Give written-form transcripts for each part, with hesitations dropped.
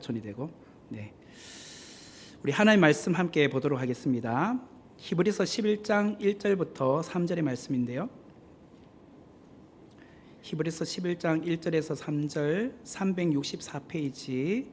손이 되고. 네. 우리 하나님 말씀 함께 보도록 하겠습니다. 히브리서 11장 1절부터 3절의 말씀인데요. 히브리서 11장 1절에서 3절 364페이지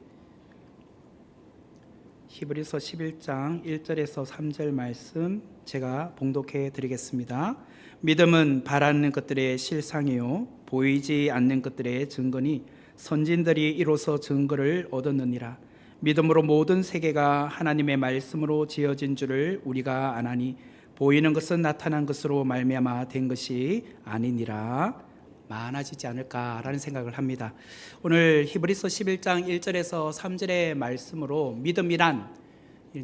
히브리서 11장 1절에서 3절 말씀 제가 봉독해 드리겠습니다. 믿음은 바라는 것들의 실상이요 보이지 않는 것들의 증거니 선진들이 이로써 증거를 얻었느니라. 믿음으로 모든 세계가 하나님의 말씀으로 지어진 줄을 우리가 아나니 보이는 것은 나타난 것으로 말미암아 된 것이 아니니라. 많아지지 않을까라는 생각을 합니다. 오늘 히브리서 11장 1절에서 3절의 말씀으로 믿음이란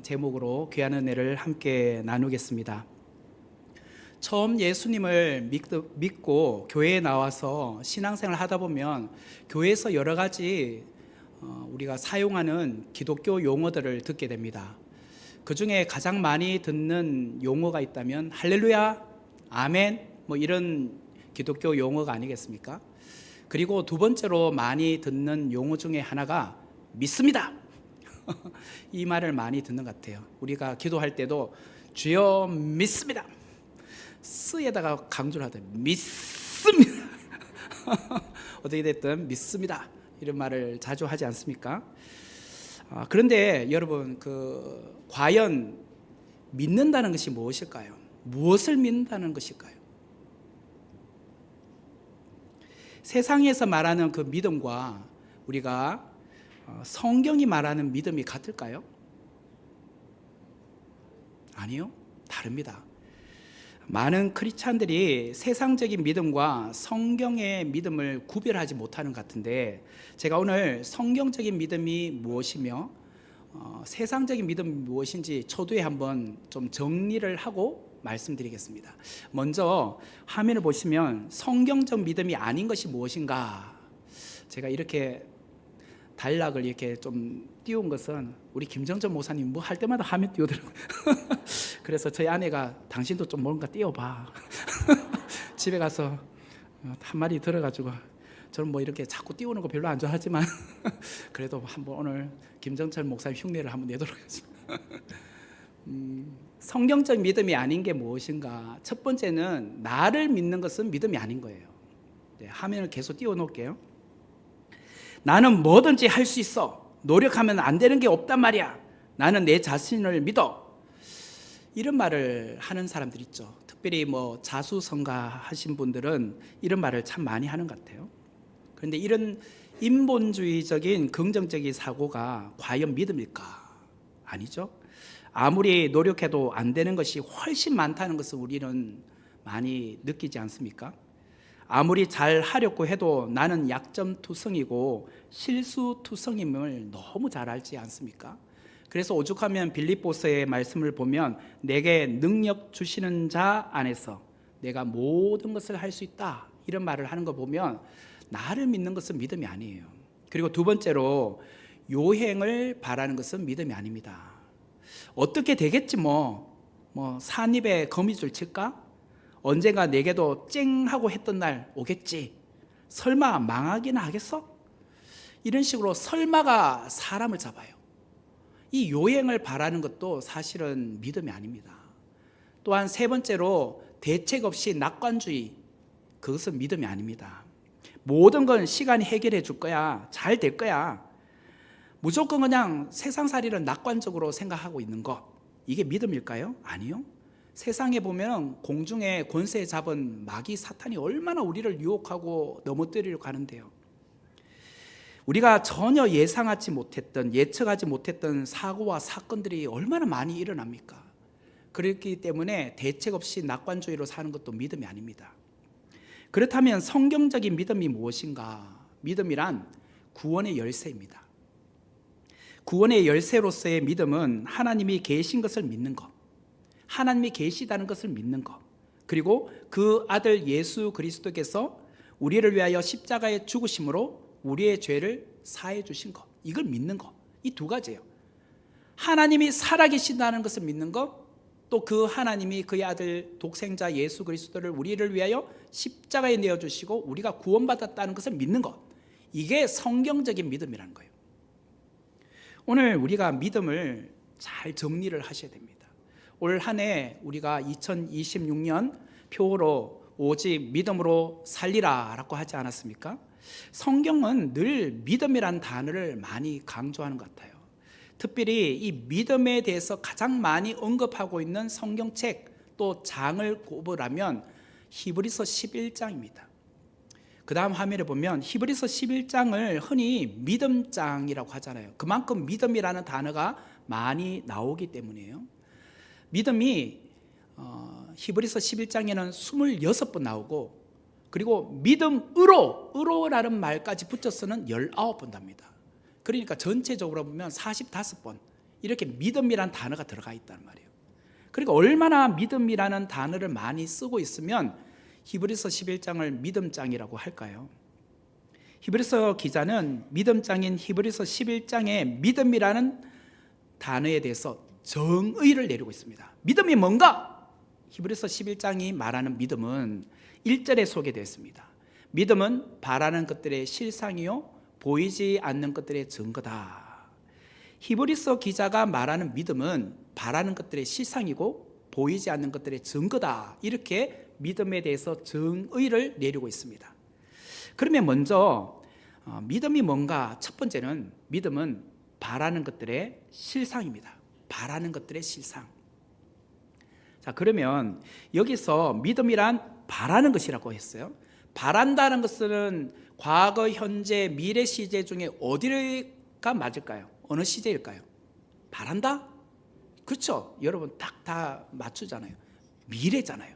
제목으로 귀한 은혜를 함께 나누겠습니다. 처음 예수님을 믿고 교회에 나와서 신앙생활을 하다 보면 교회에서 여러 가지 우리가 사용하는 기독교 용어들을 듣게 됩니다. 그 중에 가장 많이 듣는 용어가 있다면 할렐루야, 아멘 뭐 이런 기독교 용어가 아니겠습니까? 그리고 두 번째로 많이 듣는 용어 중에 하나가 믿습니다. 이 말을 많이 듣는 것 같아요. 우리가 기도할 때도 주여 믿습니다. 스에다가 강조를 하되 믿습니다. 어떻게 됐든 믿습니다. 이런 말을 자주 하지 않습니까? 그런데 여러분, 과연 믿는다는 것이 무엇일까요? 무엇을 믿는다는 것일까요? 세상에서 말하는 그 믿음과 우리가 성경이 말하는 믿음이 같을까요? 아니요, 다릅니다. 많은 크리스찬들이 세상적인 믿음과 성경의 믿음을 구별하지 못하는 것 같은데, 제가 오늘 성경적인 믿음이 무엇이며 세상적인 믿음이 무엇인지 초두에 한번 좀 정리를 하고 말씀드리겠습니다. 먼저 화면을 보시면 성경적 믿음이 아닌 것이 무엇인가, 제가 이렇게 단락을 이렇게 좀 띄운 것은 우리 김정전 목사님 뭐 할 때마다 화면 띄우더라고요. 그래서 저희 아내가 당신도 좀 뭔가 띄워봐. 집에 가서 한마디 들어가지고, 저는 뭐 이렇게 자꾸 띄우는 거 별로 안 좋아하지만 그래도 한번 오늘 김정철 목사님 흉내를 한번 내도록 하겠습니다. 성경적 믿음이 아닌 게 무엇인가? 첫 번째는 나를 믿는 것은 믿음이 아닌 거예요. 네, 화면을 계속 띄워놓을게요. 나는 뭐든지 할 수 있어. 노력하면 안 되는 게 없단 말이야. 나는 내 자신을 믿어. 이런 말을 하는 사람들 있죠. 특별히 뭐 자수성가하신 분들은 이런 말을 참 많이 하는 것 같아요. 그런데 이런 인본주의적인 긍정적인 사고가 과연 믿음일까? 아니죠. 아무리 노력해도 안 되는 것이 훨씬 많다는 것을 우리는 많이 느끼지 않습니까? 아무리 잘 하려고 해도 나는 약점투성이고 실수투성임을 너무 잘 알지 않습니까? 그래서 오죽하면 빌립보서의 말씀을 보면 내게 능력 주시는 자 안에서 내가 모든 것을 할 수 있다, 이런 말을 하는 거 보면 나를 믿는 것은 믿음이 아니에요. 그리고 두 번째로 요행을 바라는 것은 믿음이 아닙니다. 어떻게 되겠지 뭐 산입에 거미줄 칠까? 언젠가 내게도 쨍 하고 했던 날 오겠지. 설마 망하기나 하겠어? 이런 식으로 설마가 사람을 잡아요. 이 요행을 바라는 것도 사실은 믿음이 아닙니다. 또한 세 번째로 대책 없이 낙관주의, 그것은 믿음이 아닙니다. 모든 건 시간이 해결해 줄 거야, 잘 될 거야, 무조건 그냥 세상살이를 낙관적으로 생각하고 있는 것, 이게 믿음일까요? 아니요. 세상에 보면 공중에 권세 잡은 마귀 사탄이 얼마나 우리를 유혹하고 넘어뜨리려고 하는데요. 우리가 전혀 예상하지 못했던, 예측하지 못했던 사고와 사건들이 얼마나 많이 일어납니까? 그렇기 때문에 대책 없이 낙관주의로 사는 것도 믿음이 아닙니다. 그렇다면 성경적인 믿음이 무엇인가? 믿음이란 구원의 열쇠입니다. 구원의 열쇠로서의 믿음은 하나님이 계신 것을 믿는 것, 하나님이 계시다는 것을 믿는 것, 그리고 그 아들 예수 그리스도께서 우리를 위하여 십자가에 죽으심으로 우리의 죄를 사해 주신 것, 이걸 믿는 것, 이 두 가지예요. 하나님이 살아계신다는 것을 믿는 것, 또 그 하나님이 그의 아들 독생자 예수 그리스도를 우리를 위하여 십자가에 내어주시고 우리가 구원받았다는 것을 믿는 것, 이게 성경적인 믿음이라는 거예요. 오늘 우리가 믿음을 잘 정리를 하셔야 됩니다. 올 한 해 우리가 2026년 표어로 오직 믿음으로 살리라 라고 하지 않았습니까? 성경은 늘 믿음이라는 단어를 많이 강조하는 것 같아요. 특별히 이 믿음에 대해서 가장 많이 언급하고 있는 성경책 또 장을 꼽으라면 히브리서 11장입니다. 그 다음 화면에 보면 히브리서 11장을 흔히 믿음장이라고 하잖아요. 그만큼 믿음이라는 단어가 많이 나오기 때문이에요. 믿음이 히브리서 11장에는 26번 나오고, 그리고 믿음으로라는 말까지 붙여서는 19번 답니다. 그러니까 전체적으로 보면 45번 이렇게 믿음이라는 단어가 들어가 있단 말이에요. 그러니까 얼마나 믿음이라는 단어를 많이 쓰고 있으면 히브리서 11장을 믿음장이라고 할까요? 히브리서 기자는 믿음장인 히브리서 11장의 믿음이라는 단어에 대해서 정의를 내리고 있습니다. 믿음이 뭔가? 히브리서 11장이 말하는 믿음은 1절에 소개되어 있습니다. 믿음은 바라는 것들의 실상이요 보이지 않는 것들의 증거다. 히브리서 기자가 말하는 믿음은 바라는 것들의 실상이고 보이지 않는 것들의 증거다. 이렇게 믿음에 대해서 정의를 내리고 있습니다. 그러면 먼저 믿음이 뭔가? 첫 번째는 믿음은 바라는 것들의 실상입니다. 바라는 것들의 실상. 자, 그러면 여기서 믿음이란 바라는 것이라고 했어요. 바란다는 것은 과거, 현재, 미래 시제 중에 어디가 맞을까요? 어느 시제일까요? 바란다? 그렇죠. 여러분 딱 다 맞추잖아요. 미래잖아요.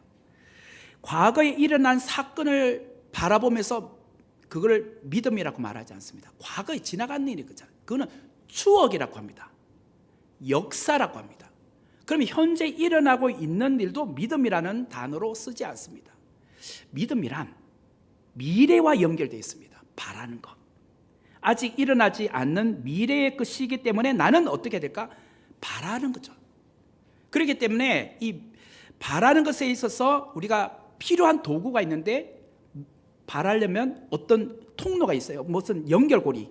과거에 일어난 사건을 바라보면서 그걸 믿음이라고 말하지 않습니다. 과거에 지나간 일이 그잖아요. 그거는 추억이라고 합니다. 역사라고 합니다. 그러면 현재 일어나고 있는 일도 믿음이라는 단어로 쓰지 않습니다. 믿음이란 미래와 연결되어 있습니다. 바라는 것. 아직 일어나지 않는 미래의 것이기 때문에 나는 어떻게 될까? 바라는 거죠. 그렇기 때문에 이 바라는 것에 있어서 우리가 필요한 도구가 있는데, 바라려면 어떤 통로가 있어요. 무슨 연결고리,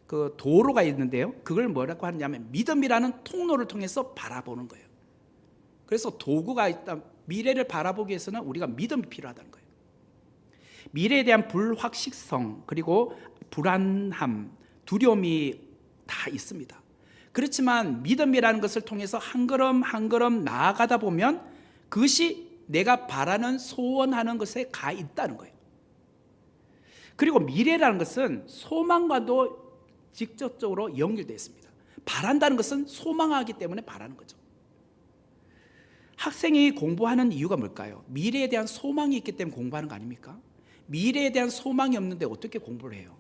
그 도로가 있는데요. 그걸 뭐라고 하냐면 믿음이라는 통로를 통해서 바라보는 거예요. 그래서 도구가 있다. 미래를 바라보기 위해서는 우리가 믿음이 필요하다는 거예요. 미래에 대한 불확실성, 그리고 불안함, 두려움이 다 있습니다. 그렇지만 믿음이라는 것을 통해서 한 걸음 한 걸음 나아가다 보면 그것이 내가 바라는 소원하는 것에 가 있다는 거예요. 그리고 미래라는 것은 소망과도 직접적으로 연결되어 있습니다. 바란다는 것은 소망하기 때문에 바라는 거죠. 학생이 공부하는 이유가 뭘까요? 미래에 대한 소망이 있기 때문에 공부하는 거 아닙니까? 미래에 대한 소망이 없는데 어떻게 공부를 해요?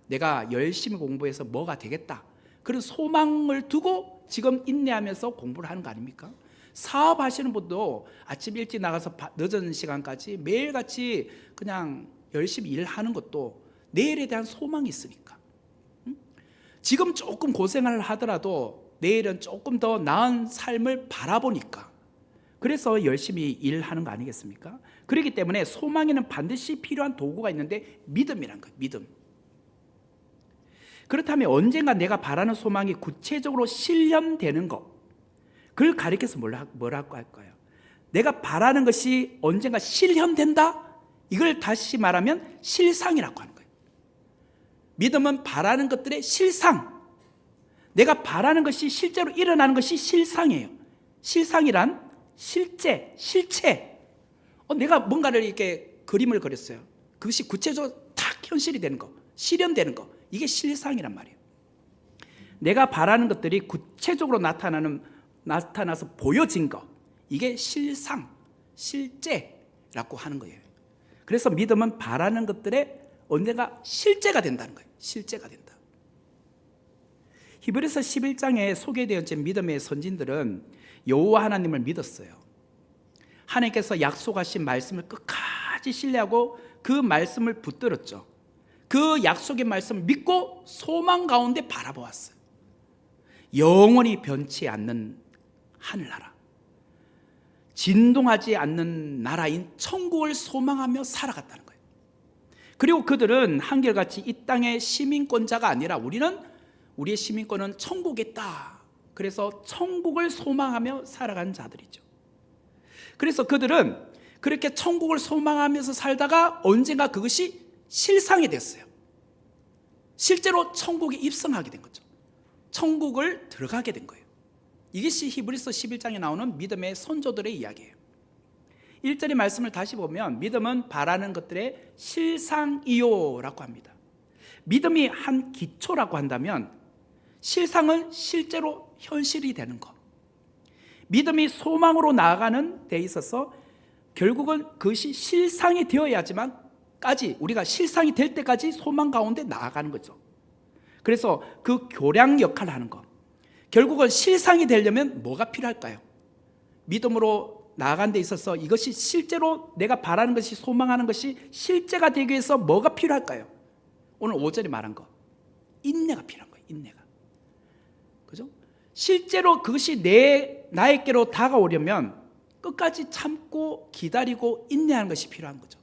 내가 열심히 공부해서 뭐가 되겠다, 그런 소망을 두고 지금 인내하면서 공부를 하는 거 아닙니까? 사업하시는 분도 아침 일찍 나가서 늦은 시간까지 매일같이 그냥 열심히 일하는 것도 내일에 대한 소망이 있으니까. 지금 조금 고생을 하더라도 내일은 조금 더 나은 삶을 바라보니까, 그래서 열심히 일하는 거 아니겠습니까? 그렇기 때문에 소망에는 반드시 필요한 도구가 있는데 믿음이란 거예요. 믿음. 그렇다면 언젠가 내가 바라는 소망이 구체적으로 실현되는 것, 그걸 가리켜서 뭐라고 할까요? 내가 바라는 것이 언젠가 실현된다? 이걸 다시 말하면 실상이라고 하는 거예요. 믿음은 바라는 것들의 실상. 내가 바라는 것이 실제로 일어나는 것이 실상이에요. 실상이란 실제, 실체. 내가 뭔가를 이렇게 그림을 그렸어요. 그것이 구체적으로 탁 현실이 되는 거, 실현되는 거, 이게 실상이란 말이에요. 내가 바라는 것들이 구체적으로 나타나서 보여진 거, 이게 실상, 실제라고 하는 거예요. 그래서 믿음은 바라는 것들의 언젠가 실제가 된다는 거예요. 실제가 된다. 히브리서 11장에 소개되어 있는 믿음의 선진들은 여호와 하나님을 믿었어요. 하나님께서 약속하신 말씀을 끝까지 신뢰하고 그 말씀을 붙들었죠. 그 약속의 말씀을 믿고 소망 가운데 바라보았어요. 영원히 변치 않는 하늘나라, 진동하지 않는 나라인 천국을 소망하며 살아갔다는 거예요. 그리고 그들은 한결같이 이 땅의 시민권자가 아니라 우리는 우리의 시민권은 천국에 있다. 그래서 천국을 소망하며 살아가는 자들이죠. 그래서 그들은 그렇게 천국을 소망하면서 살다가 언젠가 그것이 실상이 됐어요. 실제로 천국에 입성하게 된 거죠. 천국을 들어가게 된 거예요. 이것이 히브리서 11장에 나오는 믿음의 선조들의 이야기예요. 1절의 말씀을 다시 보면 믿음은 바라는 것들의 실상이요 라고 합니다. 믿음이 한 기초라고 한다면 실상은 실제로 현실이 되는 것. 믿음이 소망으로 나아가는 데 있어서 결국은 그것이 실상이 되어야지만까지 우리가 실상이 될 때까지 소망 가운데 나아가는 거죠. 그래서 그 교량 역할을 하는 것. 결국은 실상이 되려면 뭐가 필요할까요? 믿음으로 나아가는 데 있어서 이것이 실제로 내가 바라는 것이 소망하는 것이 실제가 되기 위해서 뭐가 필요할까요? 오늘 5절에 말한 거. 인내가 필요한 거예요. 인내가. 그죠? 실제로 그것이 나에게로 다가오려면 끝까지 참고 기다리고 인내하는 것이 필요한 거죠.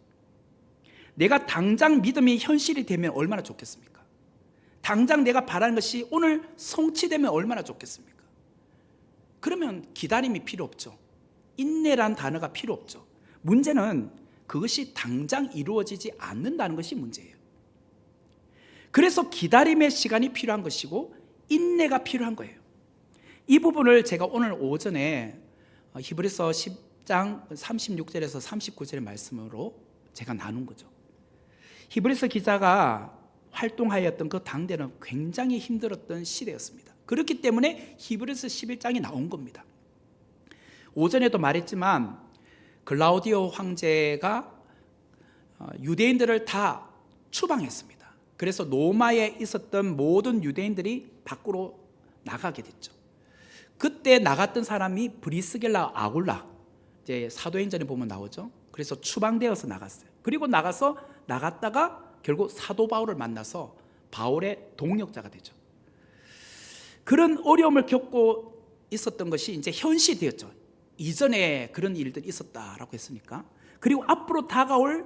내가 당장 믿음이 현실이 되면 얼마나 좋겠습니까? 당장 내가 바라는 것이 오늘 성취되면 얼마나 좋겠습니까? 그러면 기다림이 필요 없죠. 인내란 단어가 필요 없죠. 문제는 그것이 당장 이루어지지 않는다는 것이 문제예요. 그래서 기다림의 시간이 필요한 것이고 인내가 필요한 거예요. 이 부분을 제가 오늘 오전에 히브리서 10장 36절에서 39절의 말씀으로 제가 나눈 거죠. 히브리서 기자가 활동하였던 그 당대는 굉장히 힘들었던 시대였습니다. 그렇기 때문에 히브리서 11장이 나온 겁니다. 오전에도 말했지만 글라우디오 황제가 유대인들을 다 추방했습니다. 그래서 로마에 있었던 모든 유대인들이 밖으로 나가게 됐죠. 그때 나갔던 사람이 브리스길라 아굴라, 이제 사도행전에 보면 나오죠. 그래서 추방되어서 나갔어요. 그리고 나갔다가 결국 사도 바울을 만나서 바울의 동역자가 되죠. 그런 어려움을 겪고 있었던 것이 이제 현실이 되었죠. 이전에 그런 일들이 있었다라고 했으니까. 그리고 앞으로 다가올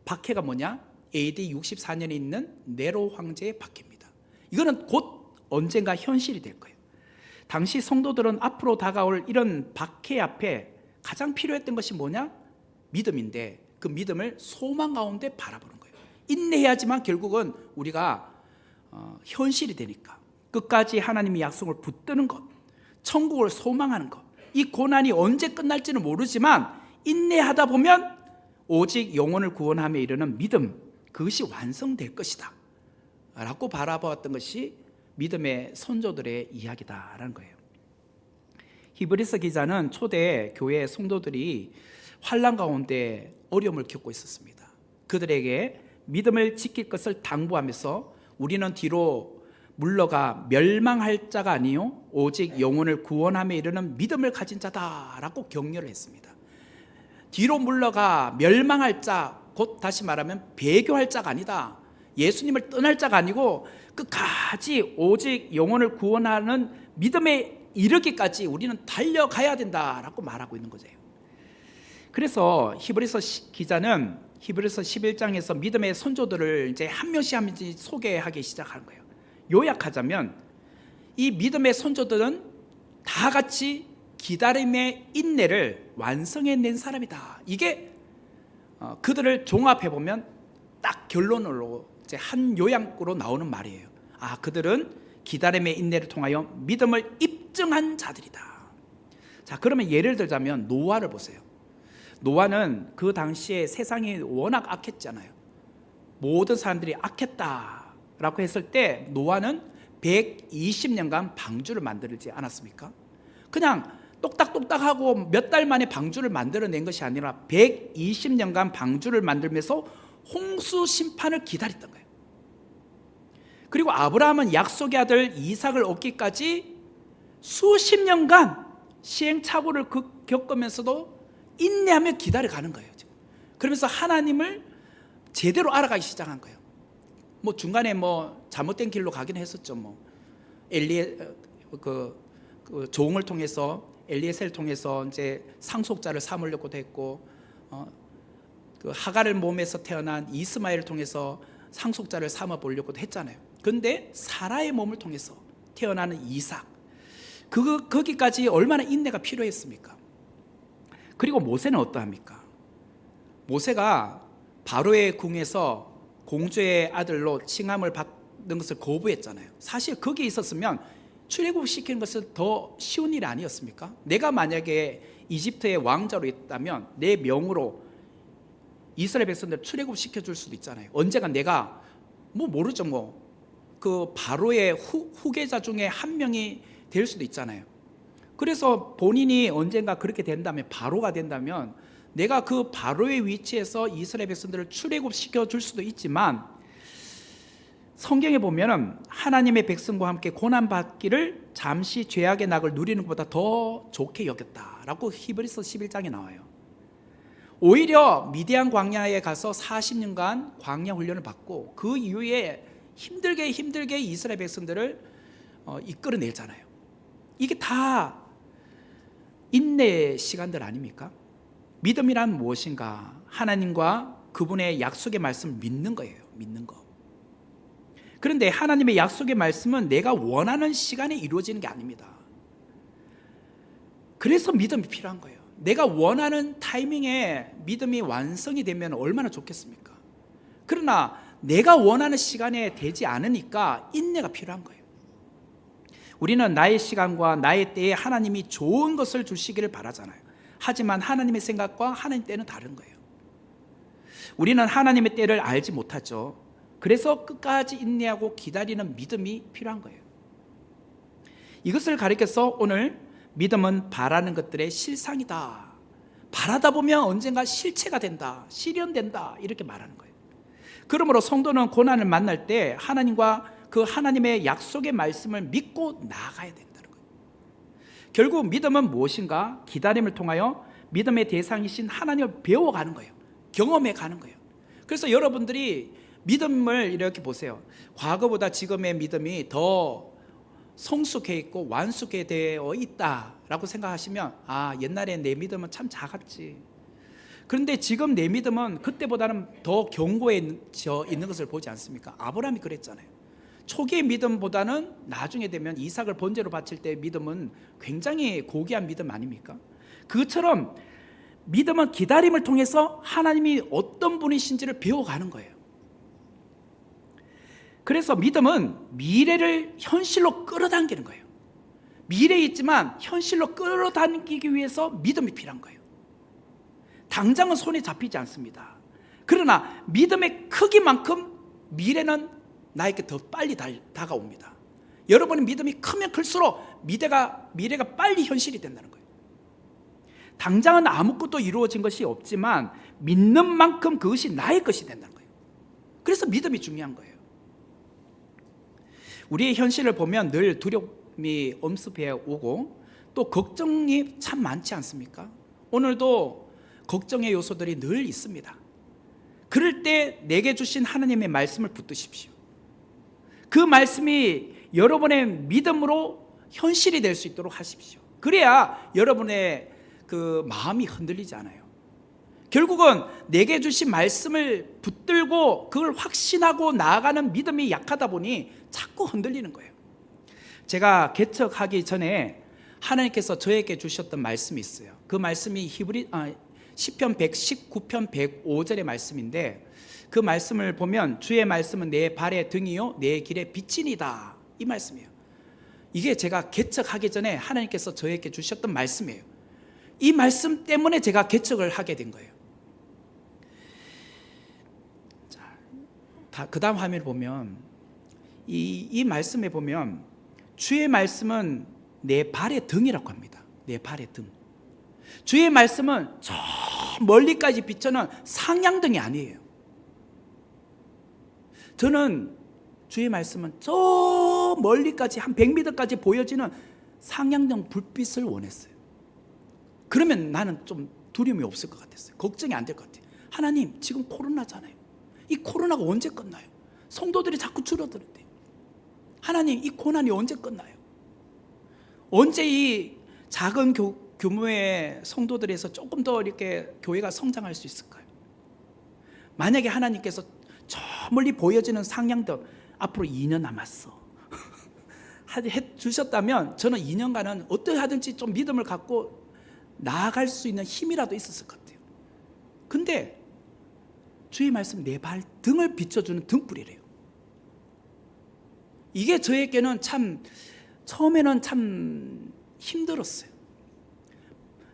박해가 뭐냐? AD 64년에 있는 네로 황제의 박해입니다. 이거는 곧 언젠가 현실이 될 거예요. 당시 성도들은 앞으로 다가올 이런 박해 앞에 가장 필요했던 것이 뭐냐? 믿음인데 그 믿음을 소망 가운데 바라보는 거예요. 인내해야지만 결국은 우리가 현실이 되니까 끝까지 하나님의 약속을 붙드는 것, 천국을 소망하는 것, 이 고난이 언제 끝날지는 모르지만 인내하다 보면 오직 영혼을 구원함에 이르는 믿음, 그것이 완성될 것이다 라고 바라보았던 것이 믿음의 선조들의 이야기다라는 거예요. 히브리서 기자는 초대 교회 성도들이 환난 가운데 어려움을 겪고 있었습니다. 그들에게 믿음을 지킬 것을 당부하면서 우리는 뒤로 물러가 멸망할 자가 아니요 오직 영혼을 구원함에 이르는 믿음을 가진 자다라고 격려를 했습니다. 뒤로 물러가 멸망할 자, 곧 다시 말하면 배교할 자가 아니다. 예수님을 떠날 자가 아니고 끝까지 오직 영혼을 구원하는 믿음에 이르기까지 우리는 달려가야 된다라고 말하고 있는 거죠. 그래서 히브리서 기자는 히브리서 11장에서 믿음의 선조들을 이제 한 명씩 한 명씩 소개하기 시작하는 거예요. 요약하자면 이 믿음의 선조들은 다 같이 기다림의 인내를 완성해낸 사람이다. 이게 그들을 종합해 보면 딱 결론으로 이제 한 요약으로 나오는 말이에요. 아, 그들은 기다림의 인내를 통하여 믿음을 입증한 자들이다. 자, 그러면 예를 들자면 노아를 보세요. 노아는 그 당시에 세상이 워낙 악했잖아요. 모든 사람들이 악했다라고 했을 때 노아는 120년간 방주를 만들지 않았습니까? 그냥 똑딱똑딱하고 몇 달 만에 방주를 만들어낸 것이 아니라 120년간 방주를 만들면서 홍수 심판을 기다렸던 거예요. 그리고 아브라함은 약속의 아들 이삭을 얻기까지 수십 년간 시행착오를 겪으면서도 인내하며 기다려가는 거예요. 지금. 그러면서 하나님을 제대로 알아가기 시작한 거예요. 뭐 중간에 뭐 잘못된 길로 가긴 했었죠. 뭐 그 종을 통해서 엘리에셀을 통해서 이제 상속자를 삼으려고도 했고, 그 하갈을 몸에서 태어난 이스마엘을 통해서 상속자를 삼아 보려고도 했잖아요. 그런데 사라의 몸을 통해서 태어나는 이삭, 거기까지 얼마나 인내가 필요했습니까? 그리고 모세는 어떠합니까? 모세가 바로의 궁에서 공주의 아들로 칭함을 받는 것을 거부했잖아요. 사실 거기에 있었으면 출애굽시키는 것은 더 쉬운 일이 아니었습니까? 내가 만약에 이집트의 왕자로 있다면 내 명으로 이스라엘 백성들 출애굽시켜줄 수도 있잖아요. 언젠가 내가 모르죠, 그 바로의 후계자 중에 한 명이 될 수도 있잖아요. 그래서 본인이 언젠가 그렇게 된다면, 바로가 된다면 내가 그 바로의 위치에서 이스라엘 백성들을 출애굽시켜 줄 수도 있지만, 성경에 보면은 하나님의 백성과 함께 고난받기를 잠시 죄악의 낙을 누리는 것보다 더 좋게 여겼다라고 히브리서 11장에 나와요. 오히려 미디안 광야에 가서 40년간 광야 훈련을 받고 그 이후에 힘들게 이스라엘 백성들을 이끌어내잖아요. 이게 다 인내의 시간들 아닙니까? 믿음이란 무엇인가? 하나님과 그분의 약속의 말씀을 믿는 거예요. 믿는 거. 그런데 하나님의 약속의 말씀은 내가 원하는 시간에 이루어지는 게 아닙니다. 그래서 믿음이 필요한 거예요. 내가 원하는 타이밍에 믿음이 완성이 되면 얼마나 좋겠습니까? 그러나 내가 원하는 시간에 되지 않으니까 인내가 필요한 거예요. 우리는 나의 시간과 나의 때에 하나님이 좋은 것을 주시기를 바라잖아요. 하지만 하나님의 생각과 하나님 때는 다른 거예요. 우리는 하나님의 때를 알지 못하죠. 그래서 끝까지 인내하고 기다리는 믿음이 필요한 거예요. 이것을 가리켜서 오늘 믿음은 바라는 것들의 실상이다. 바라다 보면 언젠가 실체가 된다, 실현된다, 이렇게 말하는 거예요. 그러므로 성도는 고난을 만날 때 하나님과 그 하나님의 약속의 말씀을 믿고 나아가야 된다는 거예요. 결국 믿음은 무엇인가? 기다림을 통하여 믿음의 대상이신 하나님을 배워가는 거예요. 경험해 가는 거예요. 그래서 여러분들이 믿음을 이렇게 보세요. 과거보다 지금의 믿음이 더 성숙해 있고 완숙해 되어 있다라고 생각하시면, 옛날에 내 믿음은 참 작았지. 그런데 지금 내 믿음은 그때보다는 더 견고해져 있는 것을 보지 않습니까? 아브라함이 그랬잖아요. 초기의 믿음보다는 나중에 되면 이삭을 번제로 바칠 때의 믿음은 굉장히 고귀한 믿음 아닙니까? 그것처럼 믿음은 기다림을 통해서 하나님이 어떤 분이신지를 배워가는 거예요. 그래서 믿음은 미래를 현실로 끌어당기는 거예요. 미래에 있지만 현실로 끌어당기기 위해서 믿음이 필요한 거예요. 당장은 손에 잡히지 않습니다. 그러나 믿음의 크기만큼 미래는 나에게 더 빨리 다가옵니다. 여러분의 믿음이 크면 클수록 미래가 빨리 현실이 된다는 거예요. 당장은 아무것도 이루어진 것이 없지만 믿는 만큼 그것이 나의 것이 된다는 거예요. 그래서 믿음이 중요한 거예요. 우리의 현실을 보면 늘 두려움이 엄습해 오고 또 걱정이 참 많지 않습니까? 오늘도 걱정의 요소들이 늘 있습니다. 그럴 때 내게 주신 하나님의 말씀을 붙드십시오. 그 말씀이 여러분의 믿음으로 현실이 될 수 있도록 하십시오. 그래야 여러분의 그 마음이 흔들리지 않아요. 결국은 내게 주신 말씀을 붙들고 그걸 확신하고 나아가는 믿음이 약하다 보니 자꾸 흔들리는 거예요. 제가 개척하기 전에 하나님께서 저에게 주셨던 말씀이 있어요. 그 말씀이 시편 119편 105절의 말씀인데, 그 말씀을 보면 주의 말씀은 내 발의 등이요 내 길의 빛이니이다, 이 말씀이에요. 이게 제가 개척하기 전에 하나님께서 저에게 주셨던 말씀이에요. 이 말씀 때문에 제가 개척을 하게 된 거예요. 그 다음 화면을 보면 이 말씀에 보면 주의 말씀은 내 발의 등이라고 합니다. 내 발의 등. 주의 말씀은 저 멀리까지 비춰는 상향등이 아니에요. 저는 주의 말씀은 저 멀리까지 한 100m까지 보여지는 상향등 불빛을 원했어요. 그러면 나는 좀 두려움이 없을 것 같았어요. 걱정이 안 될 것 같아요. 하나님, 지금 코로나잖아요. 이 코로나가 언제 끝나요? 성도들이 자꾸 줄어드는데, 하나님, 이 고난이 언제 끝나요? 언제 이 작은 규모의 성도들에서 조금 더 이렇게 교회가 성장할 수 있을까요? 만약에 하나님께서 저 멀리 보여지는 상향등, 앞으로 2년 남았어. 해 주셨다면 저는 2년간은 어떻게 하든지 좀 믿음을 갖고 나아갈 수 있는 힘이라도 있었을 것 같아요. 근데 주의 말씀 내 발 등을 비춰주는 등불이래요. 이게 저에게는 참 처음에는 참 힘들었어요.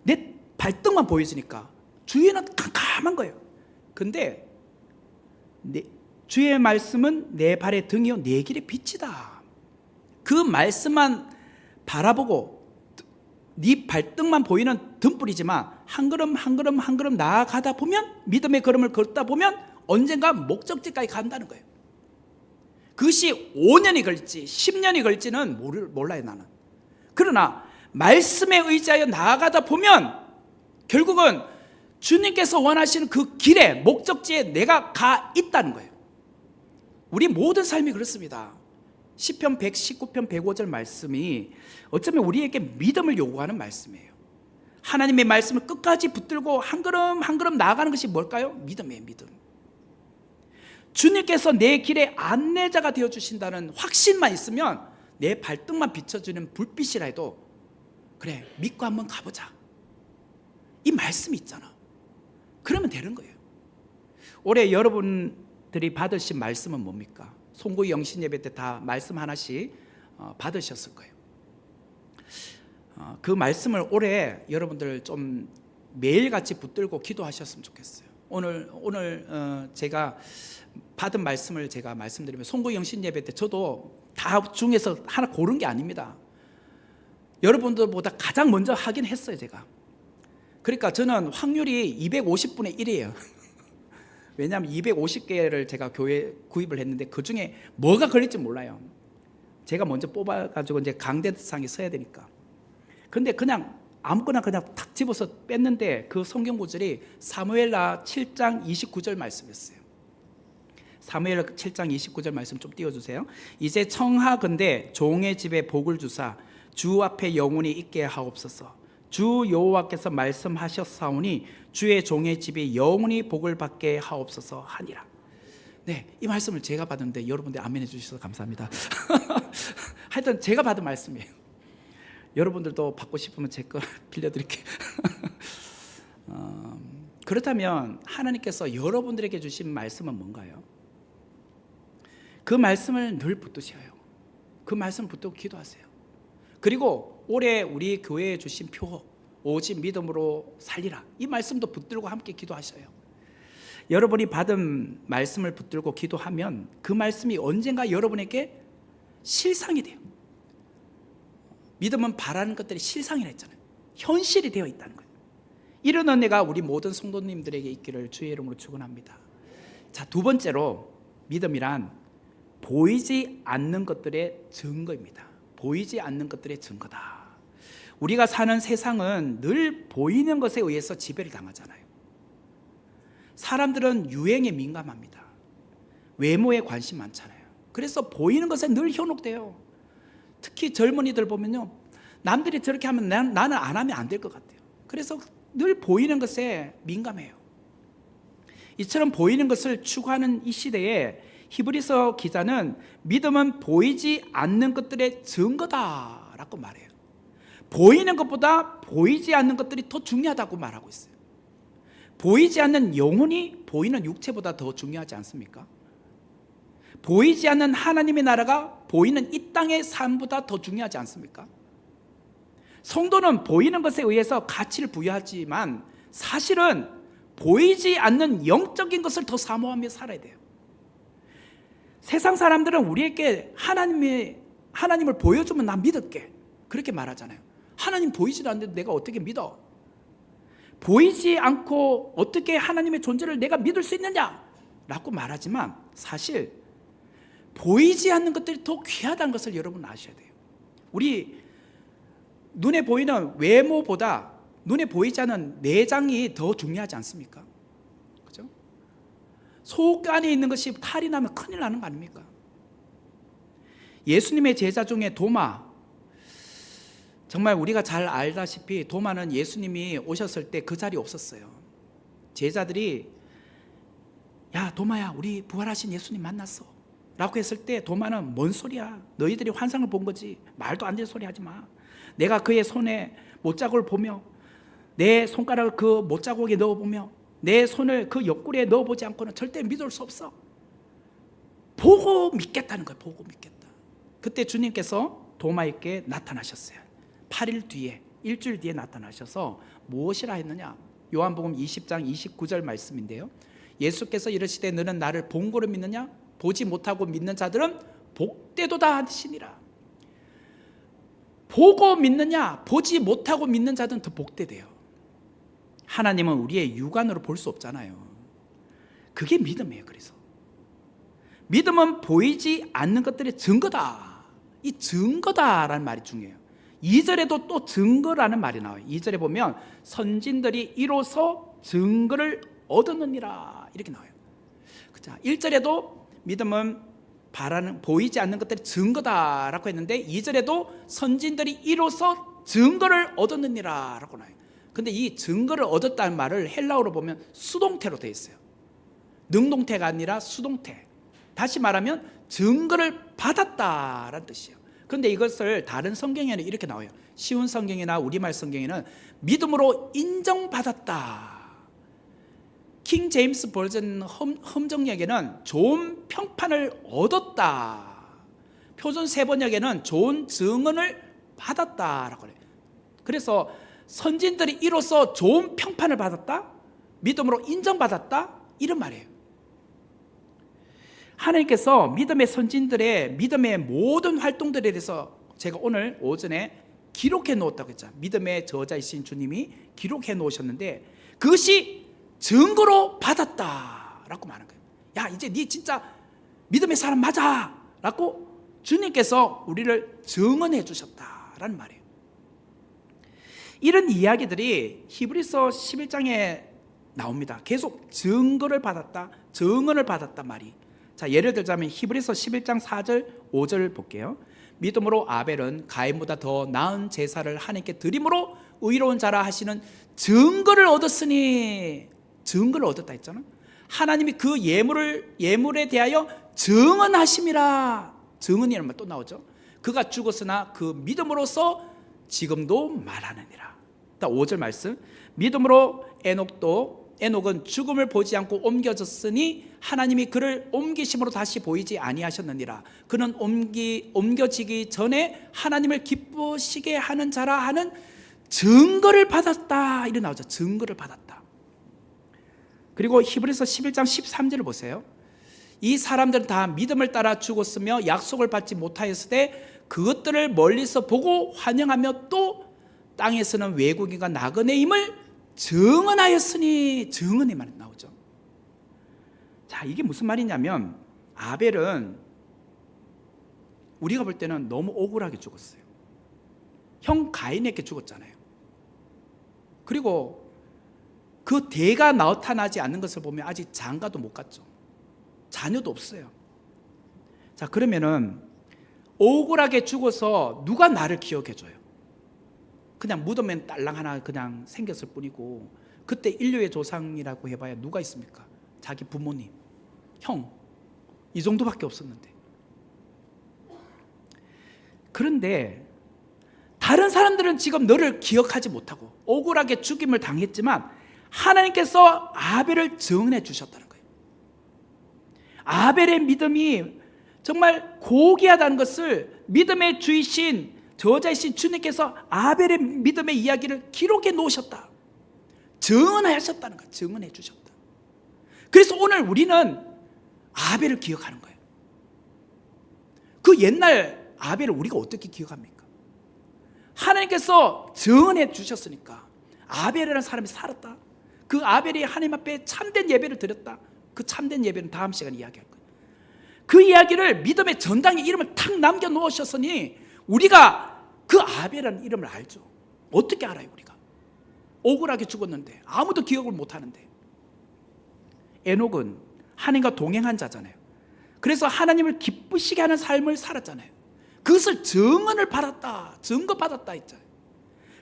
내 발등만 보여지니까 주위에는 캄캄한 거예요. 근데 주의 말씀은 내 발의 등이요 내 길의 빛이다. 그 말씀만 바라보고 네 발등만 보이는 등불이지만 한 걸음 한 걸음 한 걸음 나아가다 보면, 믿음의 걸음을 걷다 보면 언젠가 목적지까지 간다는 거예요. 그것이 5년이 걸릴지 10년이 걸릴지는 몰라요 나는. 그러나 말씀에 의지하여 나아가다 보면 결국은 주님께서 원하시는 그 길에, 목적지에 내가 가 있다는 거예요. 우리 모든 삶이 그렇습니다. 시편 119편 105절 말씀이 어쩌면 우리에게 믿음을 요구하는 말씀이에요. 하나님의 말씀을 끝까지 붙들고 한 걸음 한 걸음 나아가는 것이 뭘까요? 믿음이에요. 믿음. 주님께서 내 길의 안내자가 되어주신다는 확신만 있으면 내 발등만 비춰주는 불빛이라 해도 그래 믿고 한번 가보자, 이 말씀이 있잖아. 그러면 되는 거예요. 올해 여러분들이 받으신 말씀은 뭡니까? 송구 영신 예배 때 다 말씀 하나씩 받으셨을 거예요. 그 말씀을 올해 여러분들 좀 매일같이 붙들고 기도하셨으면 좋겠어요. 오늘 제가 받은 말씀을 제가 말씀드리면, 송구 영신 예배 때 저도 다 중에서 하나 고른 게 아닙니다. 여러분들보다 가장 먼저 하긴 했어요 제가. 그러니까 저는 확률이 250분의 1이에요. 왜냐하면 250개를 제가 교회에 구입을 했는데 그 중에 뭐가 걸릴지 몰라요. 제가 먼저 뽑아가지고 이제 강대상에 서야 되니까. 근데 그냥 아무거나 그냥 탁 집어서 뺐는데 그 성경 구절이 사무엘하 7장 29절 말씀이었어요. 사무엘하 7장 29절 말씀 좀 띄워주세요. 이제 청하건대 종의 집에 복을 주사 주 앞에 영원히 있게 하옵소서. 주 여호와께서 말씀하셨사오니 주의 종의 집이 영원히 복을 받게 하옵소서 하니라. 네, 이 말씀을 제가 받았는데 여러분들 아멘 해주셔서 감사합니다. 하여튼 제가 받은 말씀이에요. 여러분들도 받고 싶으면 제 거 빌려드릴게요. 그렇다면 하나님께서 여러분들에게 주신 말씀은 뭔가요? 그 말씀을 늘 붙드셔요. 그 말씀을 붙들고 기도하세요. 그리고 올해 우리 교회에 주신 표, 오직 믿음으로 살리라, 이 말씀도 붙들고 함께 기도하셔요. 여러분이 받은 말씀을 붙들고 기도하면 그 말씀이 언젠가 여러분에게 실상이 돼요. 믿음은 바라는 것들이 실상이라 했잖아요. 현실이 되어 있다는 거예요. 이런 은혜가 우리 모든 성도님들에게 있기를 주의 이름으로 축원합니다. 자, 두 번째로 믿음이란 보이지 않는 것들의 증거입니다. 보이지 않는 것들의 증거다. 우리가 사는 세상은 늘 보이는 것에 의해서 지배를 당하잖아요. 사람들은 유행에 민감합니다. 외모에 관심 많잖아요. 그래서 보이는 것에 늘 현혹돼요. 특히 젊은이들 보면요, 남들이 저렇게 하면 나는 안 하면 안 될 것 같아요. 그래서 늘 보이는 것에 민감해요. 이처럼 보이는 것을 추구하는 이 시대에 히브리서 기자는 믿음은 보이지 않는 것들의 증거다라고 말해요. 보이는 것보다 보이지 않는 것들이 더 중요하다고 말하고 있어요. 보이지 않는 영혼이 보이는 육체보다 더 중요하지 않습니까? 보이지 않는 하나님의 나라가 보이는 이 땅의 삶보다 더 중요하지 않습니까? 성도는 보이는 것에 의해서 가치를 부여하지만 사실은 보이지 않는 영적인 것을 더 사모하며 살아야 돼요. 세상 사람들은 우리에게 하나님을 보여주면 난 믿을게, 그렇게 말하잖아요. 하나님 보이지도 않는데 내가 어떻게 믿어? 보이지 않고 어떻게 하나님의 존재를 내가 믿을 수 있느냐? 라고 말하지만 사실 보이지 않는 것들이 더 귀하다는 것을 여러분 아셔야 돼요. 우리 눈에 보이는 외모보다 눈에 보이지 않는 내장이 더 중요하지 않습니까? 그죠? 속 안에 있는 것이 탈이 나면 큰일 나는 거 아닙니까? 예수님의 제자 중에 도마, 정말 우리가 잘 알다시피 도마는 예수님이 오셨을 때 그 자리에 없었어요. 제자들이 야 도마야, 우리 부활하신 예수님 만났어, 라고 했을 때 도마는 뭔 소리야? 너희들이 환상을 본 거지. 말도 안 되는 소리 하지 마. 내가 그의 손에 못자국을 보며 내 손가락을 그 못자국에 넣어보며 내 손을 그 옆구리에 넣어보지 않고는 절대 믿을 수 없어. 보고 믿겠다는 거예요. 보고 믿겠다. 그때 주님께서 도마에게 나타나셨어요. 8일 뒤에, 일주일 뒤에 나타나셔서 무엇이라 했느냐? 요한복음 20장 29절 말씀인데요. 예수께서 이르시되 너는 나를 본 거로 믿느냐? 보지 못하고 믿는 자들은 복되도다 하시니라. 보고 믿느냐? 보지 못하고 믿는 자들은 더 복되대요. 하나님은 우리의 육안으로 볼 수 없잖아요. 그게 믿음이에요. 그래서 믿음은 보이지 않는 것들의 증거다. 이 증거다라는 말이 중요해요. 2절에도 또 증거라는 말이 나와요. 2절에 보면 선진들이 이로써 증거를 얻었느니라 이렇게 나와요. 1절에도 믿음은 보이지 않는 것들의 증거다라고 했는데 2절에도 선진들이 이로써 증거를 얻었느니라 라고 나와요. 근데 이 증거를 얻었다는 말을 헬라어로 보면 수동태로 되어 있어요. 능동태가 아니라 수동태. 다시 말하면 증거를 받았다라는 뜻이에요. 그런데 이것을 다른 성경에는 이렇게 나와요. 쉬운 성경이나 우리말 성경에는 믿음으로 인정받았다. 킹 제임스 버전 험정역에는 좋은 평판을 얻었다. 표준 세번역에는 좋은 증언을 받았다라고 해요. 그래서 선진들이 이로써 좋은 평판을 받았다, 믿음으로 인정받았다, 이런 말이에요. 하나님께서 믿음의 선진들의 믿음의 모든 활동들에 대해서 제가 오늘 오전에 기록해 놓았다고 했죠. 믿음의 저자이신 주님이 기록해 놓으셨는데 그것이 증거로 받았다라고 말하는 거예요. 야, 이제 네 진짜 믿음의 사람 맞아 라고 주님께서 우리를 증언해 주셨다라는 말이에요. 이런 이야기들이 히브리서 11장에 나옵니다. 계속 증거를 받았다, 증언을 받았다 말이. 자, 예를 들자면 히브리서 11장 4절 5절 볼게요. 믿음으로 아벨은 가인보다 더 나은 제사를 하나님께 드림으로 의로운 자라 하시는 증거를 얻었으니, 증거를 얻었다 했잖아. 하나님이 그 예물에 대하여 증언하심이라. 증언이라는 말 또 나오죠. 그가 죽었으나 그 믿음으로써 지금도 말하느니라. 5절 말씀. 믿음으로 에녹은 죽음을 보지 않고 옮겨졌으니 하나님이 그를 옮기심으로 다시 보이지 아니하셨느니라. 그는 옮겨지기 전에 하나님을 기쁘시게 하는 자라 하는 증거를 받았다. 이렇게 나오죠. 증거를 받았다. 그리고 히브리서 11장 13절을 보세요. 이 사람들은 다 믿음을 따라 죽었으며 약속을 받지 못하였을 때 그것들을 멀리서 보고 환영하며 또 땅에서는 외국인과 나그네임을 증언하였으니, 증언의 말이 나오죠. 자, 이게 무슨 말이냐면 아벨은 우리가 볼 때는 너무 억울하게 죽었어요. 형 가인에게 죽었잖아요. 그리고 그 대가 나타나지 않는 것을 보면 아직 장가도 못 갔죠. 자녀도 없어요. 자, 그러면은 억울하게 죽어서 누가 나를 기억해줘요? 그냥 무덤엔 딸랑 하나 그냥 생겼을 뿐이고, 그때 인류의 조상이라고 해봐야 누가 있습니까? 자기 부모님, 형, 이 정도밖에 없었는데. 그런데 다른 사람들은 지금 너를 기억하지 못하고 억울하게 죽임을 당했지만 하나님께서 아벨을 증언해 주셨다는 거예요. 아벨의 믿음이 정말 고귀하다는 것을 믿음의 주이신 저자이신 주님께서 아벨의 믿음의 이야기를 기록해 놓으셨다. 증언하셨다는 거예요. 증언해 주셨다. 그래서 오늘 우리는 아벨을 기억하는 거예요. 그 옛날 아벨을 우리가 어떻게 기억합니까? 하나님께서 증언해 주셨으니까. 아벨이라는 사람이 살았다. 그 아벨이 하나님 앞에 참된 예배를 드렸다. 그 참된 예배는 다음 시간에 이야기할 거예요. 그 이야기를 믿음의 전당에 이름을 탁 남겨 놓으셨으니 우리가 그 아벨이라는 이름을 알죠. 어떻게 알아요? 우리가 억울하게 죽었는데 아무도 기억을 못하는데. 에녹은 하나님과 동행한 자잖아요. 그래서 하나님을 기쁘시게 하는 삶을 살았잖아요. 그것을 증언을 받았다, 증거받았다 했잖아요.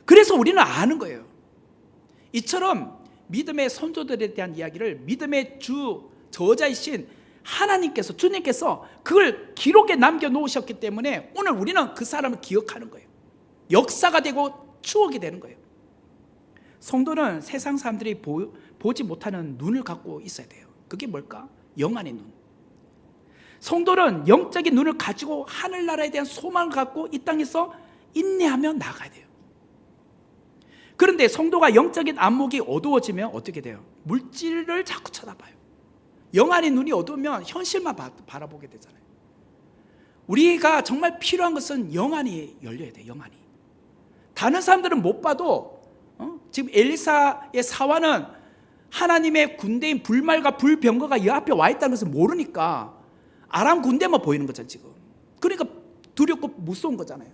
그래서 우리는 아는 거예요. 이처럼 믿음의 선조들에 대한 이야기를 믿음의 주 저자이신 하나님께서, 주님께서 그걸 기록에 남겨놓으셨기 때문에 오늘 우리는 그 사람을 기억하는 거예요. 역사가 되고 추억이 되는 거예요. 성도는 세상 사람들이 보지 못하는 눈을 갖고 있어야 돼요. 그게 뭘까? 영안의 눈. 성도는 영적인 눈을 가지고 하늘나라에 대한 소망을 갖고 이 땅에서 인내하며 나가야 돼요. 그런데 성도가 영적인 안목이 어두워지면 어떻게 돼요? 물질을 자꾸 쳐다봐요. 영안의 눈이 어두우면 현실만 바라보게 되잖아요. 우리가 정말 필요한 것은 영안이 열려야 돼요. 영안이. 다른 사람들은 못 봐도 지금 엘리사의 사화는 하나님의 군대인 불말과 불병거가 이 앞에 와 있다는 것을 모르니까 아람 군대만 보이는 거잖아요. 지금. 그러니까 두렵고 무서운 거잖아요.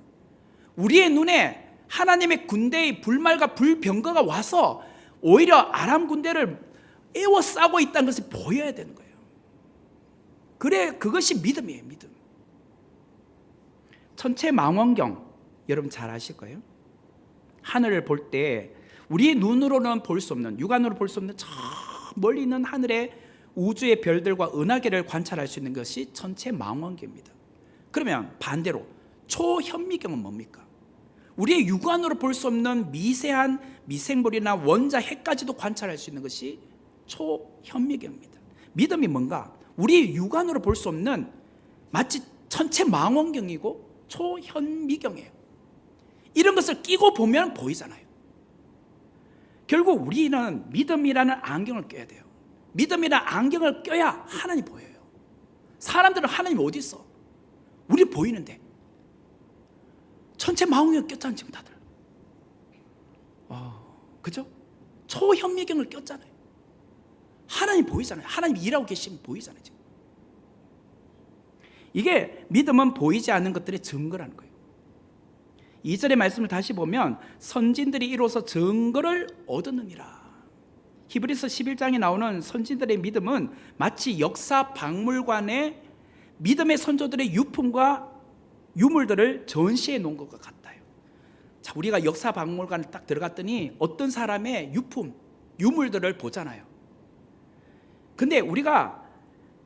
우리의 눈에 하나님의 군대의 불말과 불병거가 와서 오히려 아람 군대를 에워싸고 있다는 것을 보여야 되는 거예요. 그래, 그것이 믿음이에요. 믿음. 천체망원경 여러분 잘 아실 거예요. 하늘을 볼 때 우리의 눈으로는 볼 수 없는, 육안으로 볼 수 없는 저 멀리 있는 하늘의 우주의 별들과 은하계를 관찰할 수 있는 것이 천체망원경입니다. 그러면 반대로 초현미경은 뭡니까? 우리의 육안으로 볼 수 없는 미세한 미생물이나 원자 핵까지도 관찰할 수 있는 것이 초현미경입니다. 믿음이 뭔가? 우리 육안으로 볼 수 없는 마치 천체망원경이고 초현미경이에요. 이런 것을 끼고 보면 보이잖아요. 결국 우리는 믿음이라는 안경을 껴야 돼요. 믿음이라는 안경을 껴야 하나님이 보여요. 사람들은 하나님이 어디 있어? 우리 보이는데. 천체망원경을 꼈잖아요. 지금 다들. 그죠? 초현미경을 꼈잖아요. 하나님 보이잖아요. 하나님 일하고 계시면 보이잖아요. 지금. 이게 믿음은 보이지 않는 것들의 증거라는 거예요. 2절의 말씀을 다시 보면 선진들이 이로써 증거를 얻었느니라. 히브리서 11장에 나오는 선진들의 믿음은 마치 역사 박물관에 믿음의 선조들의 유품과 유물들을 전시해 놓은 것과 같아요. 자, 우리가 역사 박물관에 딱 들어갔더니 어떤 사람의 유품, 유물들을 보잖아요. 근데 우리가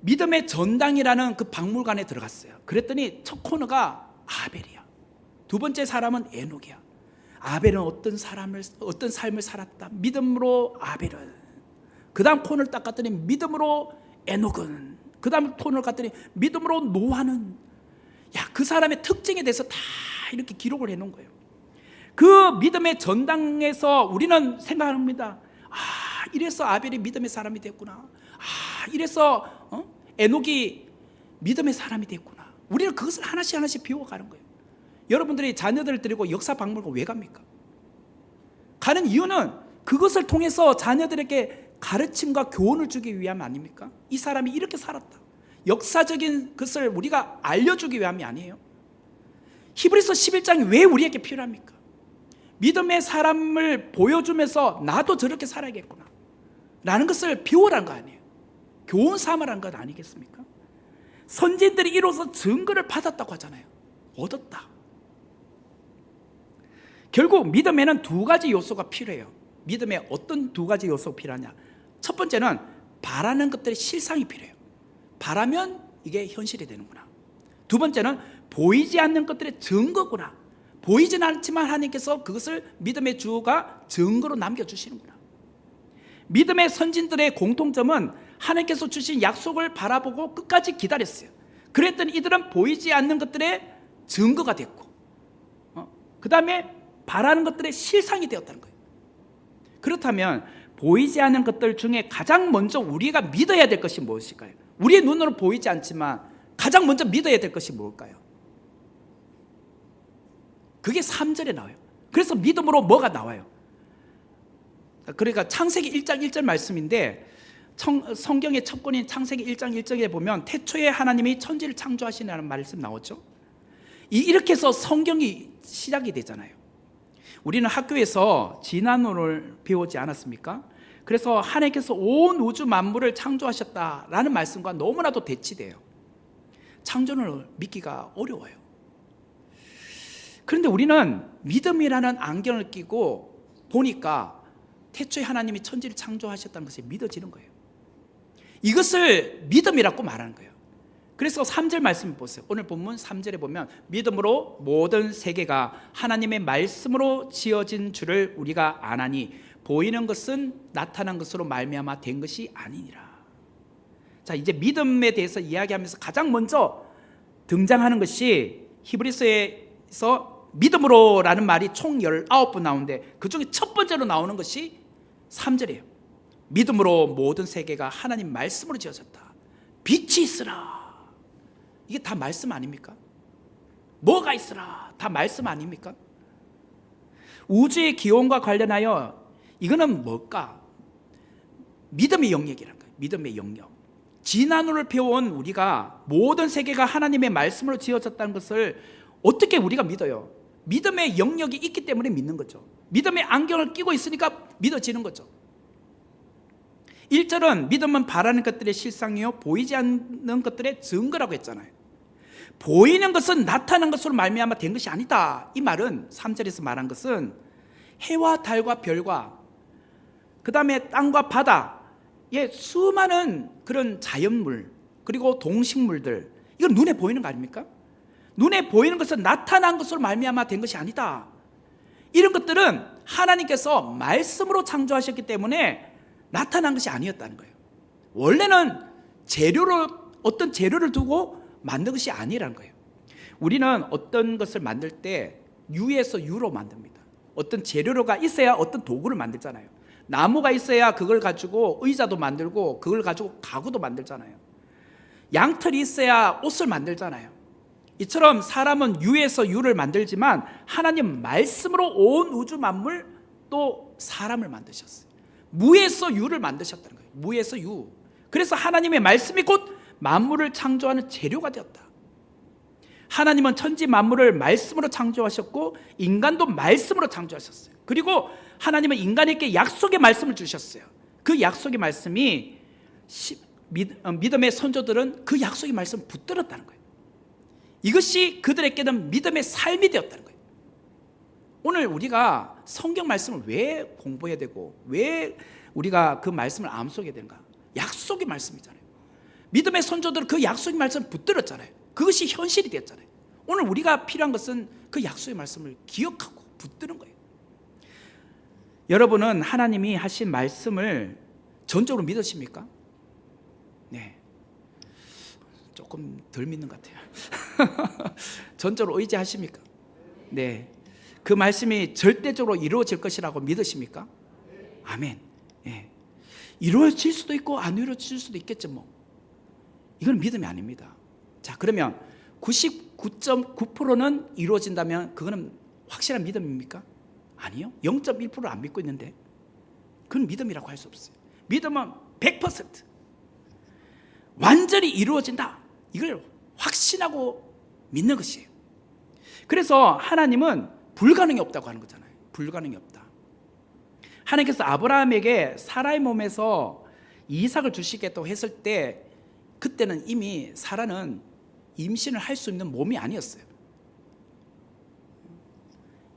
믿음의 전당이라는 그 박물관에 들어갔어요. 그랬더니 첫 코너가 아벨이야. 두 번째 사람은 에녹이야. 아벨은 어떤 삶을 살았다. 믿음으로 아벨은. 그 다음 코너를 딱 갔더니 믿음으로 에녹은. 그 다음 코너를 갔더니 믿음으로 노아는. 야, 그 사람의 특징에 대해서 다 이렇게 기록을 해놓은 거예요. 그 믿음의 전당에서 우리는 생각합니다. 이래서 아벨이 믿음의 사람이 됐구나. 이래서 에녹이 믿음의 사람이 됐구나. 우리는 그것을 하나씩 하나씩 비워가는 거예요. 여러분들이 자녀들을 데리고 역사 박물관 왜 갑니까? 가는 이유는 그것을 통해서 자녀들에게 가르침과 교훈을 주기 위함 아닙니까? 이 사람이 이렇게 살았다. 역사적인 것을 우리가 알려주기 위함이 아니에요. 히브리서 11장이 왜 우리에게 필요합니까? 믿음의 사람을 보여주면서 나도 저렇게 살아야겠구나 라는 것을 비워란 거 아니에요. 교훈 삼으란 것 아니겠습니까? 선진들이 이로써 증거를 받았다고 하잖아요. 얻었다. 결국 믿음에는 두 가지 요소가 필요해요. 믿음에 어떤 두 가지 요소가 필요하냐? 첫 번째는 바라는 것들의 실상이 필요해요. 바라면 이게 현실이 되는구나. 두 번째는 보이지 않는 것들의 증거구나. 보이진 않지만 하나님께서 그것을 믿음의 주가 증거로 남겨주시는구나. 믿음의 선진들의 공통점은 하나님께서 주신 약속을 바라보고 끝까지 기다렸어요. 그랬더니 이들은 보이지 않는 것들의 증거가 됐고, 그 다음에 바라는 것들의 실상이 되었다는 거예요. 그렇다면 보이지 않는 것들 중에 가장 먼저 우리가 믿어야 될 것이 무엇일까요? 우리의 눈으로 보이지 않지만 가장 먼저 믿어야 될 것이 뭘까요? 그게 3절에 나와요. 그래서 믿음으로 뭐가 나와요? 그러니까 창세기 1장 1절 말씀인데, 성경의 첫 권인 창세기 1장 1절에 보면 태초에 하나님이 천지를 창조하시라는 말씀 나오죠. 이렇게 해서 성경이 시작이 되잖아요. 우리는 학교에서 진화론을 배우지 않았습니까? 그래서 하나님께서 온 우주 만물을 창조하셨다라는 말씀과 너무나도 대치돼요. 창조론을 믿기가 어려워요. 그런데 우리는 믿음이라는 안경을 끼고 보니까 태초에 하나님이 천지를 창조하셨다는 것이 믿어지는 거예요. 이것을 믿음이라고 말하는 거예요. 그래서 3절 말씀 보세요. 오늘 본문 3절에 보면 믿음으로 모든 세계가 하나님의 말씀으로 지어진 줄을 우리가 아나니 보이는 것은 나타난 것으로 말미암아 된 것이 아니니라. 자, 이제 믿음에 대해서 이야기하면서 가장 먼저 등장하는 것이 히브리서에서 믿음으로라는 말이 총 19번 나오는데 그 중에 첫 번째로 나오는 것이 3절이에요. 믿음으로 모든 세계가 하나님 말씀으로 지어졌다. 빛이 있으라. 이게 다 말씀 아닙니까? 뭐가 있으라. 다 말씀 아닙니까? 우주의 기원과 관련하여 이거는 뭘까? 믿음의 영역이라는 거예요. 믿음의 영역. 지난주를 배워온 우리가 모든 세계가 하나님의 말씀으로 지어졌다는 것을 어떻게 우리가 믿어요? 믿음의 영역이 있기 때문에 믿는 거죠. 믿음의 안경을 끼고 있으니까 믿어지는 거죠. 1절은 믿음은 바라는 것들의 실상이요 보이지 않는 것들의 증거라고 했잖아요. 보이는 것은 나타난 것으로 말미암아 된 것이 아니다. 이 말은 3절에서 말한 것은 해와 달과 별과 그 다음에 땅과 바다의 수많은 그런 자연물 그리고 동식물들, 이건 눈에 보이는 거 아닙니까? 눈에 보이는 것은 나타난 것으로 말미암아 된 것이 아니다. 이런 것들은 하나님께서 말씀으로 창조하셨기 때문에 나타난 것이 아니었다는 거예요. 원래는 어떤 재료를 두고 만든 것이 아니라는 거예요. 우리는 어떤 것을 만들 때 유에서 유로 만듭니다. 어떤 재료가 있어야 어떤 도구를 만들잖아요. 나무가 있어야 그걸 가지고 의자도 만들고 그걸 가지고 가구도 만들잖아요. 양털이 있어야 옷을 만들잖아요. 이처럼 사람은 유에서 유를 만들지만 하나님 말씀으로 온 우주 만물 또 사람을 만드셨어요. 무에서 유를 만드셨다는 거예요. 무에서 유. 그래서 하나님의 말씀이 곧 만물을 창조하는 재료가 되었다. 하나님은 천지 만물을 말씀으로 창조하셨고 인간도 말씀으로 창조하셨어요. 그리고 하나님은 인간에게 약속의 말씀을 주셨어요. 그 약속의 말씀이 믿음의 선조들은 그 약속의 말씀을 붙들었다는 거예요. 이것이 그들에게는 믿음의 삶이 되었다는 거예요. 오늘 우리가 성경 말씀을 왜 공부해야 되고 왜 우리가 그 말씀을 암송해야 되는가? 약속의 말씀이잖아요. 믿음의 선조들은 그 약속의 말씀을 붙들었잖아요. 그것이 현실이 되었잖아요. 오늘 우리가 필요한 것은 그 약속의 말씀을 기억하고 붙드는 거예요. 여러분은 하나님이 하신 말씀을 전적으로 믿으십니까? 네, 조금 덜 믿는 것 같아요. 전적으로 의지하십니까? 네, 그 말씀이 절대적으로 이루어질 것이라고 믿으십니까? 아멘. 네. 이루어질 수도 있고 안 이루어질 수도 있겠죠 뭐. 이건 믿음이 아닙니다. 자, 그러면 99.9%는 이루어진다면 그거는 확실한 믿음입니까? 아니요. 0.1%를 안 믿고 있는데 그건 믿음이라고 할 수 없어요. 믿음은 100% 완전히 이루어진다. 이걸 확신하고 믿는 것이에요. 그래서 하나님은 불가능이 없다고 하는 거잖아요. 불가능이 없다. 하나님께서 아브라함에게 사라의 몸에서 이삭을 주시겠다고 했을 때 그때는 이미 사라는 임신을 할 수 있는 몸이 아니었어요.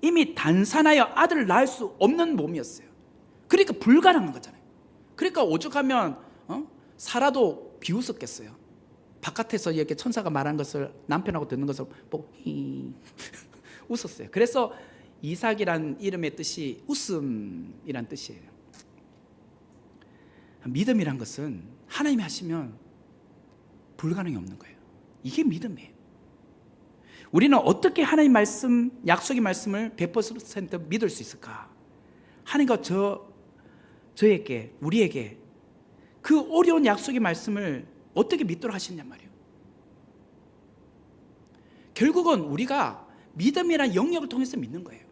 이미 단산하여 아들을 낳을 수 없는 몸이었어요. 그러니까 불가능한 거잖아요. 그러니까 오죽하면 사라도 비웃었겠어요. 바깥에서 이렇게 천사가 말한 것을 남편하고 듣는 것을 보고 웃었어요. 그래서 이삭이란 이름의 뜻이 웃음이란 뜻이에요. 믿음이란 것은 하나님이 하시면 불가능이 없는 거예요. 이게 믿음이에요. 우리는 어떻게 하나님 말씀, 약속의 말씀을 100% 믿을 수 있을까? 하나님과 저에게, 우리에게 그 어려운 약속의 말씀을 어떻게 믿도록 하시냐 말이에요. 결국은 우리가 믿음이라는 영역을 통해서 믿는 거예요.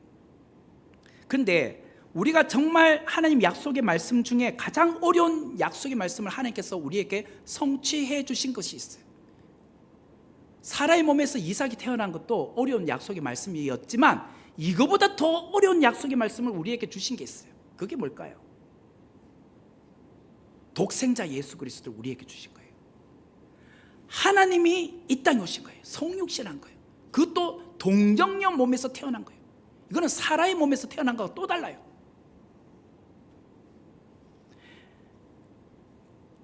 그런데 우리가 정말 하나님 약속의 말씀 중에 가장 어려운 약속의 말씀을 하나님께서 우리에게 성취해 주신 것이 있어요. 사라의 몸에서 이삭이 태어난 것도 어려운 약속의 말씀이었지만 이거보다 더 어려운 약속의 말씀을 우리에게 주신 게 있어요. 그게 뭘까요? 독생자 예수 그리스도를 우리에게 주신 거예요. 하나님이 이 땅에 오신 거예요. 성육신한 거예요. 그것도 동정녀 몸에서 태어난 거예요. 이거는 사라의 몸에서 태어난 거와 또 달라요.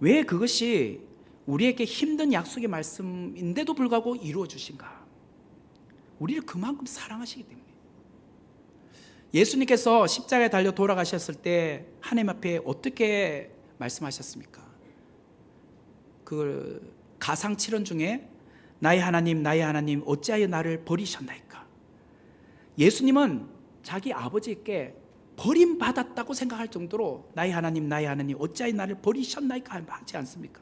왜 그것이 우리에게 힘든 약속의 말씀인데도 불구하고 이루어 주신가? 우리를 그만큼 사랑하시기 때문에. 예수님께서 십자가에 달려 돌아가셨을 때 하나님 앞에 어떻게 말씀하셨습니까? 그 가상 7원 중에 나의 하나님 어찌하여 나를 버리셨나이까? 예수님은 자기 아버지께 버림받았다고 생각할 정도로 나의 하나님 어찌하여 나를 버리셨나이까 하지 않습니까?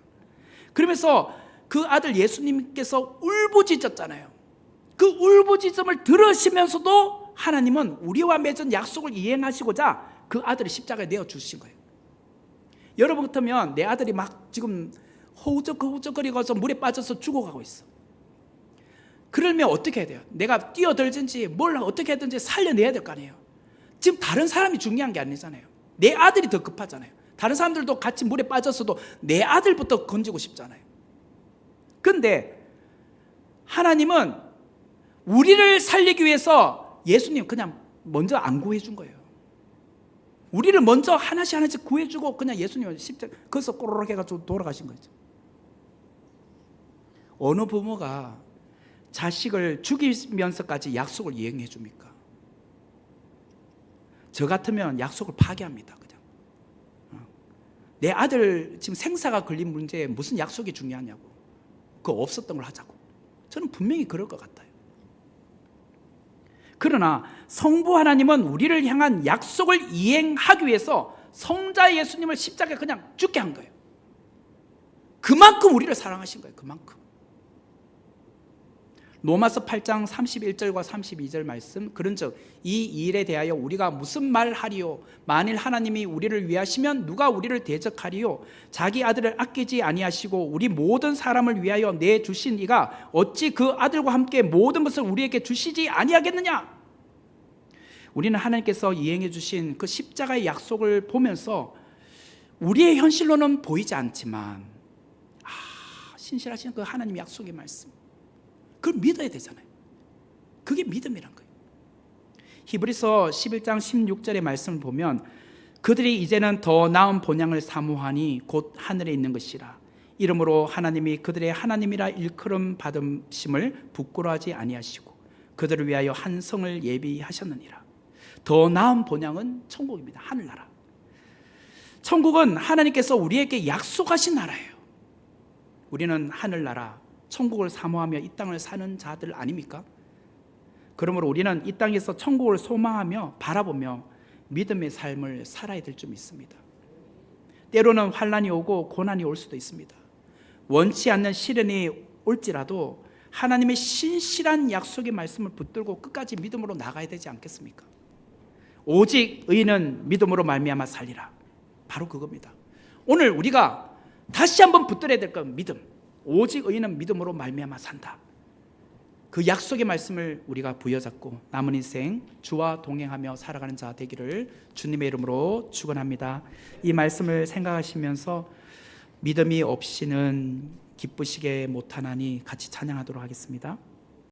그러면서 그 아들 예수님께서 울부짖었잖아요. 그 울부짖음을 들으시면서도 하나님은 우리와 맺은 약속을 이행하시고자 그 아들을 십자가에 내어주신 거예요. 여러분 같으면 내 아들이 막 지금 허우적거리고서 물에 빠져서 죽어가고 있어. 그러면 어떻게 해야 돼요? 내가 뛰어들든지 뭘 어떻게 하든지 살려내야 될 거 아니에요. 지금 다른 사람이 중요한 게 아니잖아요. 내 아들이 더 급하잖아요. 다른 사람들도 같이 물에 빠졌어도 내 아들부터 건지고 싶잖아요. 그런데 하나님은 우리를 살리기 위해서 예수님 그냥 먼저 안 구해준 거예요. 우리를 먼저 하나씩 구해주고 그냥 예수님은 십자가 거기서 꼬르륵 해가지고 돌아가신 거죠. 어느 부모가 자식을 죽이면서까지 약속을 이행해 줍니까? 저 같으면 약속을 파기합니다. 그냥 내 아들 지금 생사가 걸린 문제에 무슨 약속이 중요하냐고. 그거 없었던 걸 하자고. 저는 분명히 그럴 것 같아요. 그러나 성부 하나님은 우리를 향한 약속을 이행하기 위해서 성자 예수님을 십자가에 그냥 죽게 한 거예요. 그만큼 우리를 사랑하신 거예요. 그만큼. 로마서 8장 31절과 32절 말씀, 그런즉 이 일에 대하여 우리가 무슨 말하리요? 만일 하나님이 우리를 위하시면 누가 우리를 대적하리요? 자기 아들을 아끼지 아니하시고 우리 모든 사람을 위하여 내주신 이가 어찌 그 아들과 함께 모든 것을 우리에게 주시지 아니하겠느냐? 우리는 하나님께서 이행해 주신 그 십자가의 약속을 보면서 우리의 현실로는 보이지 않지만 신실하신 그 하나님 약속의 말씀, 그걸 믿어야 되잖아요. 그게 믿음이란 거예요. 히브리서 11장 16절의 말씀을 보면 그들이 이제는 더 나은 본향을 사모하니 곧 하늘에 있는 것이라. 이러므로 하나님이 그들의 하나님이라 일컬음 받으심을 부끄러워하지 아니하시고 그들을 위하여 한 성을 예비하셨느니라. 더 나은 본향은 천국입니다. 하늘나라. 천국은 하나님께서 우리에게 약속하신 나라예요. 우리는 하늘나라 천국을 사모하며 이 땅을 사는 자들 아닙니까? 그러므로 우리는 이 땅에서 천국을 소망하며 바라보며 믿음의 삶을 살아야 될 줄 믿습니다. 때로는 환난이 오고 고난이 올 수도 있습니다. 원치 않는 시련이 올지라도 하나님의 신실한 약속의 말씀을 붙들고 끝까지 믿음으로 나가야 되지 않겠습니까? 오직 의인은 믿음으로 말미암아 살리라. 바로 그겁니다. 오늘 우리가 다시 한번 붙들어야 될 건 믿음. 오직 의인은 믿음으로 말미암아 산다. 그 약속의 말씀을 우리가 부여잡고 남은 인생 주와 동행하며 살아가는 자 되기를 주님의 이름으로 축원합니다. 이 말씀을 생각하시면서 믿음이 없이는 기쁘시게 못하나니 같이 찬양하도록 하겠습니다.